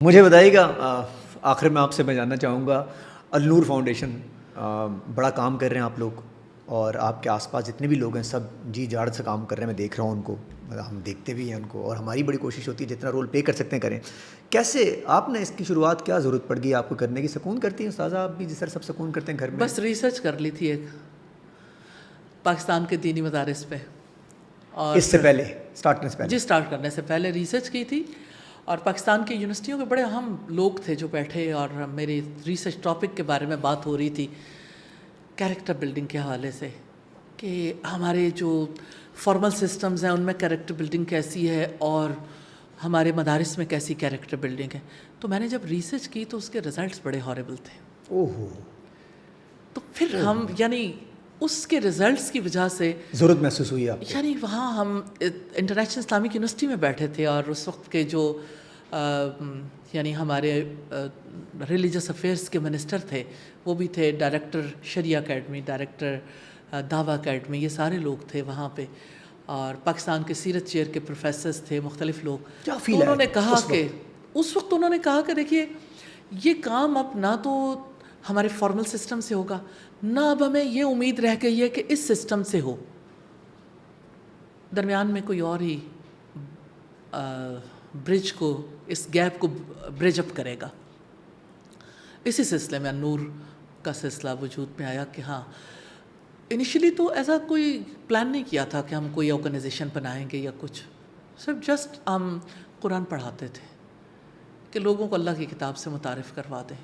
مجھے بتائیے گا آخر میں آپ سے میں جاننا چاہوں گا النور فاؤنڈیشن بڑا کام کر رہے ہیں آپ لوگ، اور آپ کے آس پاس جتنے بھی لوگ ہیں سب جی جاڑ سے کام کر رہے ہیں. میں دیکھ رہا ہوں ان کو، ہم دیکھتے بھی ہیں ان کو، اور ہماری بڑی کوشش ہوتی ہے جتنا رول پلے کر سکتے ہیں کریں. کیسے آپ نے اس کی شروعات، کیا ضرورت پڑ گئی آپ کو کرنے کی؟ سکون کرتی ہیں استاذہ آپ بھی جس طرح سب سکون کرتے ہیں گھر میں؟ بس ریسرچ کر لی تھی ایک پاکستان کے دینی مدارس پہ، اور اس سے پہلے اسٹارٹ کرنے سے پہلے؟ جی اسٹارٹ کرنے سے پہلے ریسرچ کی تھی، اور پاکستان کی یونیورسٹیوں کے بڑے اہم لوگ تھے جو بیٹھے، اور میری ریسرچ ٹاپک کے بارے میں بات ہو رہی تھی کیریکٹر بلڈنگ کے حوالے سے، کہ ہمارے جو فارمل سسٹمز ہیں ان میں کیریکٹر بلڈنگ کیسی ہے اور ہمارے مدارس میں کیسی کیریکٹر بلڈنگ ہے. تو میں نے جب ریسرچ کی تو اس کے رزلٹس بڑے ہاربل تھے. اوہو. تو پھر ہم یعنی اس کے رزلٹس کی وجہ سے ضرورت محسوس ہوئی آپ کو؟ یعنی وہاں ہم انٹرنیشنل اسلامک یونیورسٹی میں بیٹھے تھے، اور اس وقت کے جو یعنی ہمارے ریلیجس افیئرس کے منسٹر تھے وہ بھی تھے، ڈائریکٹر شریعہ اکیڈمی، ڈائریکٹر دعویٰ اکیڈمی، یہ سارے لوگ تھے وہاں پہ، اور پاکستان کے سیرت چیئر کے پروفیسرز تھے، مختلف لوگ. کیا تو فیل انہوں نے کہا اس کہ اس وقت انہوں نے کہا کہ دیکھیے یہ کام اب نہ تو ہمارے فارمل سسٹم سے ہوگا، نہ اب ہمیں یہ امید رہ گئی ہے کہ اس سسٹم سے ہو، درمیان میں کوئی اور ہی برج کو، اس گیپ کو برج اپ کرے گا. اسی سلسلے میں نور کا سلسلہ وجود میں آیا کہ ہاں انیشلی تو ایسا کوئی پلان نہیں کیا تھا کہ ہم کوئی آرگنائزیشن بنائیں گے یا کچھ، صرف جسٹ ہم قرآن پڑھاتے تھے کہ لوگوں کو اللہ کی کتاب سے متعارف کروا دیں.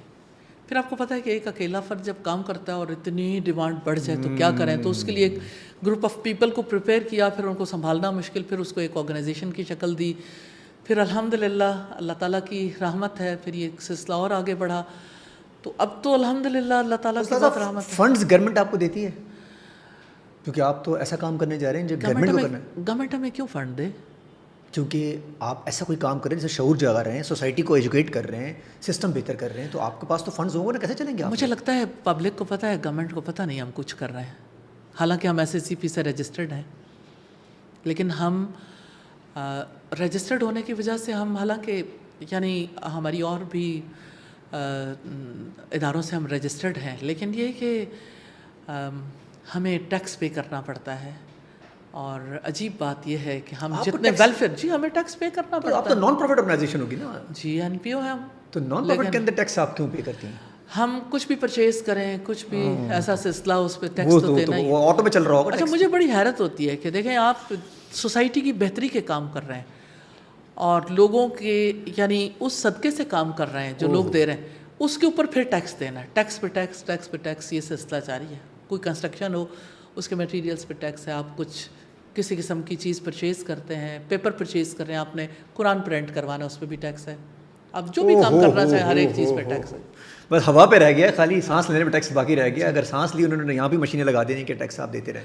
پھر آپ کو پتہ ہے کہ ایک اکیلا فرد جب کام کرتا ہے اور اتنی ڈیمانڈ بڑھ جائے تو کیا کریں، تو اس کے لیے ایک گروپ آف پیپل کو پریپیئر کیا، پھر ان کو سنبھالنا مشکل، پھر اس کو ایک آرگنائزیشن کی شکل دی، پھر الحمدللہ اللہ تعالیٰ کی رحمت ہے پھر یہ سلسلہ اور آگے بڑھا. تو اب تو الحمدللہ اللہ تعالیٰ کی بہت رحمت ہے. فنڈز گورنمنٹ آپ کو دیتی ہے؟ کیونکہ آپ تو ایسا کام کرنے جا رہے ہیں جو گورنمنٹ کو کرنا ہے. گورنمنٹ ہمیں کیوں فنڈ دے؟ کیونکہ آپ ایسا کوئی کام کر رہے ہیں جیسے شعور جگا رہے ہیں، سوسائٹی کو ایجوکیٹ کر رہے ہیں، سسٹم بہتر کر رہے ہیں، تو آپ کے پاس تو فنڈز ہوں گے نا، کیسے چلیں گے آپ؟ مجھے لگتا ہے پبلک کو پتہ ہے، گورنمنٹ کو پتہ نہیں ہم کچھ کر رہے ہیں، حالانکہ ہم SSCP سے رجسٹرڈ ہیں، لیکن ہم رجسٹرڈ ہونے کی وجہ سے ہم، حالانکہ یعنی ہماری اور بھی اداروں سے ہم رجسٹرڈ ہیں، لیکن یہ کہ ہمیں ٹیکس پے کرنا پڑتا ہے. اور عجیب بات یہ ہے کہ ہم جتنے ویلفیئر، جی ہمیں ٹیکس پے کرنا پڑتا ہے. آپ تو نان پروفٹ آرگنائزیشن ہوگی نا؟ جی NPO ہے ہم. تو نان پروفٹ کے اندر ٹیکس آپ کیوں پے کرتی ہیں؟ ہم کچھ بھی پرچیز کریں، کچھ بھی ایسا سلسلہ، اس پہ ٹیکس تو دینا ہی. وہ آٹو میں چل رہا ہوگا. اچھا مجھے بڑی حیرت ہوتی ہے کہ دیکھیں آپ سوسائٹی کی بہتری کے کام کر رہے ہیں اور لوگوں کے یعنی اس صدقے سے کام کر رہے ہیں جو لوگ دے رہے ہیں، اس کے اوپر پھر ٹیکس دینا ہے، ٹیکس پہ ٹیکس، ٹیکس پہ ٹیکس، یہ سلسلہ جاری ہے. کوئی کنسٹرکشن ہو اس کے میٹیریلز پہ ٹیکس ہے، آپ کچھ کسی قسم کی چیز پرچیز کرتے ہیں، پیپر پرچیز کر رہے ہیں، آپ نے قرآن پرنٹ کروانا ہے اس پہ بھی ٹیکس ہے، آپ جو بھی کام کرنا چاہیں ہر ایک چیز پہ ٹیکس ہے. بس ہوا پہ رہ گیا، خالی سانس لینے میں ٹیکس باقی رہ گیا. اگر سانس لی انہوں نے یہاں بھی مشینیں لگا دینی کہ ٹیکس آپ دیتے رہیں.